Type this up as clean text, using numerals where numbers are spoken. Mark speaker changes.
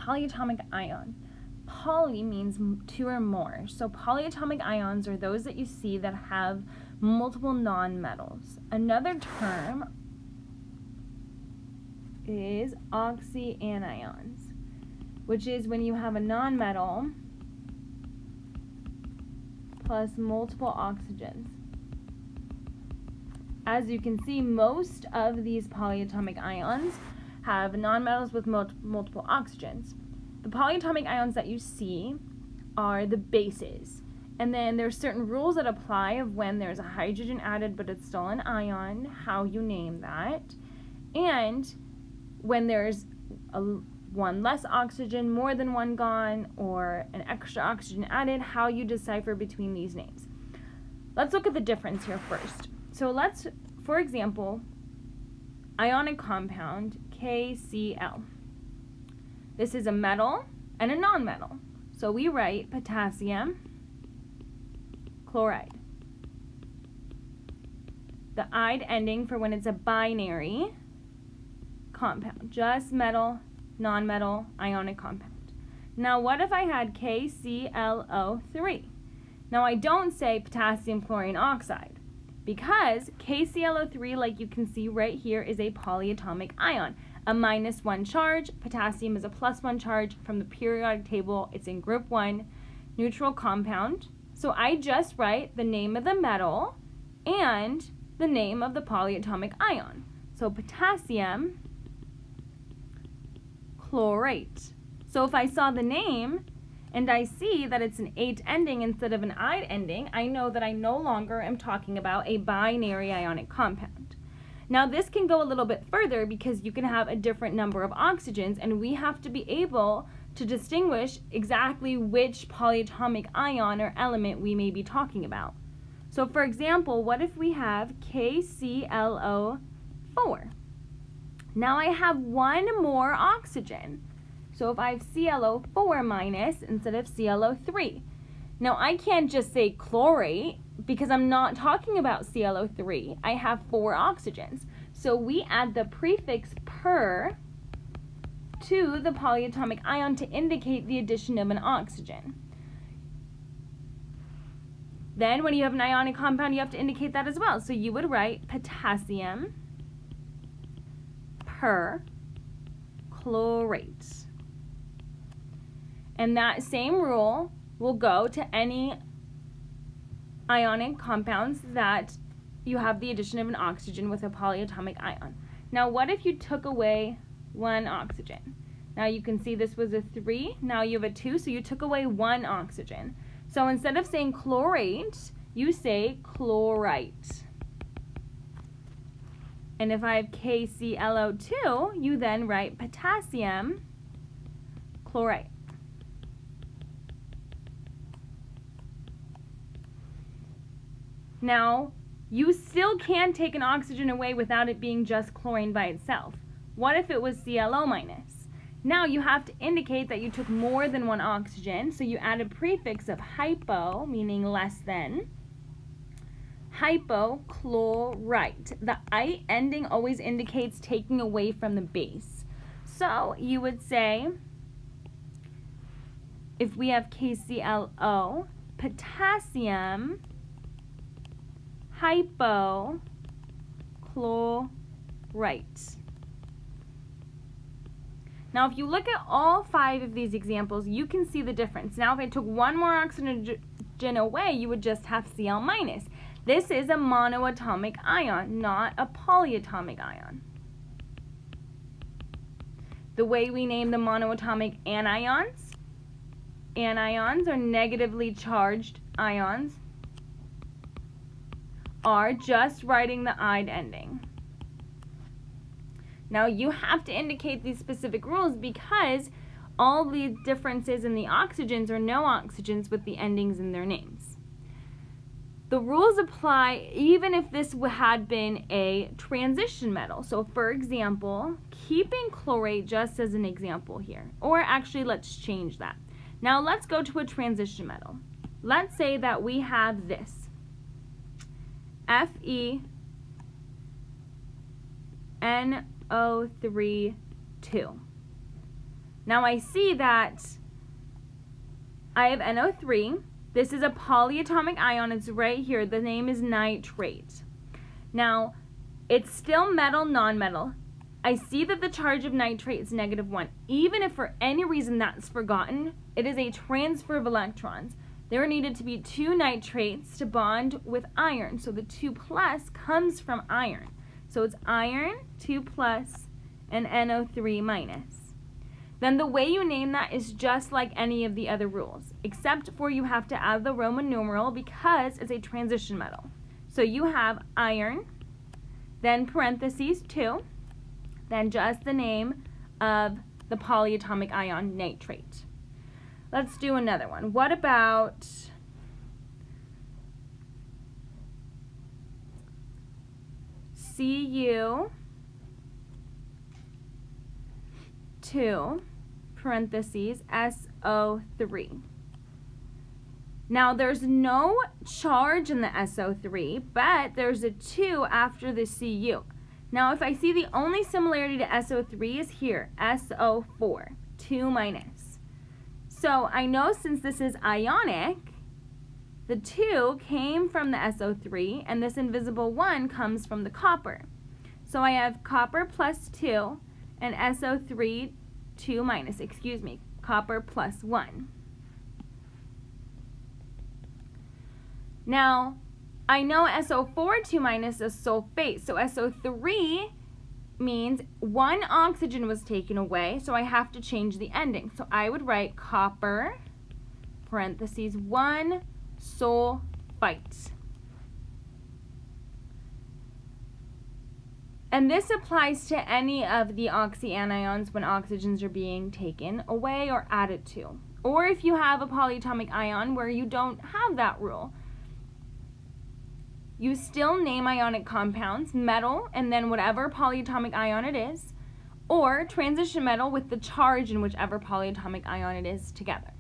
Speaker 1: Polyatomic ion. Poly means two or more. So polyatomic ions are those that you see that have multiple nonmetals. Another term is oxyanions, which is when you have a nonmetal plus multiple oxygens. As you can see, most of these polyatomic ions have nonmetals with multiple oxygens. The polyatomic ions that you see are the bases. And then there's certain rules that apply of when there's a hydrogen added but it's still an ion, how you name that. And when there's one less oxygen, more than one gone, or an extra oxygen added, how you decipher between these names. Let's look at the difference here first. So let's, for example, Ionic Compound, KCl. This is a metal and a nonmetal. So we write potassium chloride. The "ide" ending for when it's a binary compound, just metal, nonmetal, ionic compound. Now what if I had KClO3? Now I don't say potassium chlorine oxide, because KClO3, like you can see right here, is a polyatomic ion. A -1 charge, potassium is a +1 charge. From the periodic table, it's in group 1, neutral compound. So I just write the name of the metal and the name of the polyatomic ion. So potassium chlorate. So if I saw the name and I see that it's an "ate" ending instead of an "ide" ending, I know that I no longer am talking about a binary ionic compound. Now this can go a little bit further because you can have a different number of oxygens, and we have to be able to distinguish exactly which polyatomic ion or element we may be talking about. So for example, what if we have KClO4? Now I have one more oxygen. So if I have ClO4 minus instead of ClO3. Now I can't just say chlorate because I'm not talking about ClO3. I have 4 oxygens. So we add the prefix "per" to the polyatomic ion to indicate the addition of an oxygen. Then when you have an ionic compound, you have to indicate that as well. So you would write potassium perchlorate. And that same rule will go to any ionic compounds that you have the addition of an oxygen with a polyatomic ion. Now what if you took away one oxygen? Now you can see this was a 3, now you have a 2, so you took away one oxygen. So instead of saying chlorate, you say chlorite. And if I have KClO2, you then write potassium chlorite. Now, you still can take an oxygen away without it being just chlorine by itself. What if it was ClO minus? Now you have to indicate that you took more than one oxygen, so you add a prefix of hypo, meaning less than, hypochlorite. The "ite" ending always indicates taking away from the base. So you would say, if we have KClO, potassium hypochlorite. Now if you look at all 5 of these examples, you can see the difference. Now if I took one more oxygen away, you would just have Cl minus. This is a monoatomic ion, not a polyatomic ion. The way we name the monoatomic anions, anions are negatively charged ions, are just writing the "ide" ending. Now you have to indicate these specific rules because all the differences in the oxygens are no oxygens with the endings in their names. The rules apply even if this had been a transition metal. So for example, keeping chlorate just as an example here, or actually let's change that. Now let's go to a transition metal. Let's say that we have this, FeNO3, 2. Now I see that I have NO3. This is a polyatomic ion. It's right here. The name is nitrate. Now, it's still metal, non-metal. I see that the charge of nitrate is -1. Even if for any reason that's forgotten, it is a transfer of electrons. There needed to be 2 nitrates to bond with iron. So the 2+ comes from iron. So it's iron, 2+, and NO3-. Then the way you name that is just like any of the other rules, except for you have to add the Roman numeral because it's a transition metal. So you have iron, then parentheses 2, then just the name of the polyatomic ion, nitrate. Let's do another one. What about Cu2, parentheses, SO3. Now there's no charge in the SO3, but there's a 2 after the Cu. Now if I see the only similarity to SO3 is here, SO4, 2-. So I know since this is ionic, the 2 came from the SO3, and this invisible 1 comes from the copper. So I have copper plus 2, and SO3, 2-, copper plus 1. Now, I know SO4, 2- is sulfate, so SO3 means 1 oxygen was taken away, so I have to change the ending. So I would write copper, parentheses, 1 sulfite. And this applies to any of the oxyanions when oxygens are being taken away or added to. Or if you have a polyatomic ion where you don't have that rule. You still name ionic compounds, metal, and then whatever polyatomic ion it is, or transition metal with the charge in whichever polyatomic ion it is together.